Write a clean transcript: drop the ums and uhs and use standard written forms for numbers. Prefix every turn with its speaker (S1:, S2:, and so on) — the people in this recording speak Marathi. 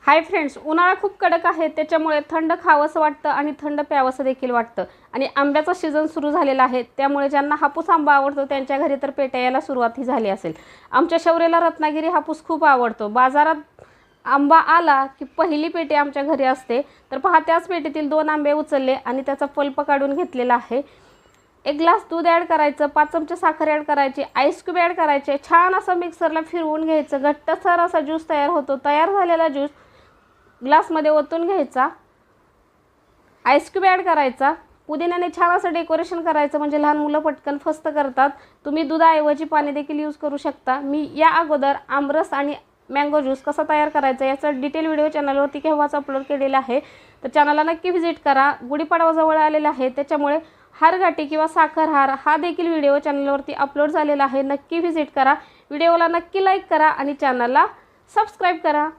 S1: हाय फ्रेंड्स, उन्हाळा खूप कडक आहे, त्याच्यामुळे थंड खावंसं वाटतं आणि थंड प्यावंसं देखील वाटतं. आणि आंब्याचा सीझन सुरू झालेला आहे, त्यामुळे ज्यांना हापूस आंबा आवडतो त्यांच्या घरी तर पेट्या यायला सुरुवात झाली असेल. आमच्या शौर्याला रत्नागिरी हापूस खूप आवडतो. बाजारात आंबा आला की पहिली पेटी आमच्या घरी असते. तर पहा, त्याच पेटीतील 2 आंबे उचलले आणि त्याचा पल्प काढून घेतलेला आहे. 1 ग्लास दूध ॲड करायचं, 5 चमचे साखर ॲड करायची, आईस क्यूब ॲड करायचे, छान असं मिक्सरला फिरवून घ्यायचं. घट्टसर असा ज्यूस तयार होतो. तयार झालेला ज्यूस ग्लासमध्ये ओतून घ्यायचा, आईस क्यूब ॲड करायचा, पुदिन्याने छान असं डेकोरेशन करायचं, म्हणजे लहान मुलं पटकन फस्त करतात. तुम्ही दुधाऐवजी पाणी देखील यूज करू शकता. मी या अगोदर आमरस आणि मँगो ज्यूस कसा तयार करायचा याचा डिटेल व्हिडिओ चॅनलवरती केव्हाच अपलोड केलेला आहे, तर चॅनलला नक्की व्हिजिट करा. गुढीपाडवा जवळ आलेला आहे, त्याच्यामुळे हारघाटी किंवा साखर हार हा देखील व्हिडिओ चॅनलवरती अपलोड झालेला आहे. नक्की व्हिजिट करा. व्हिडिओला नक्की लाईक करा आणि चॅनलला सबस्क्राईब करा.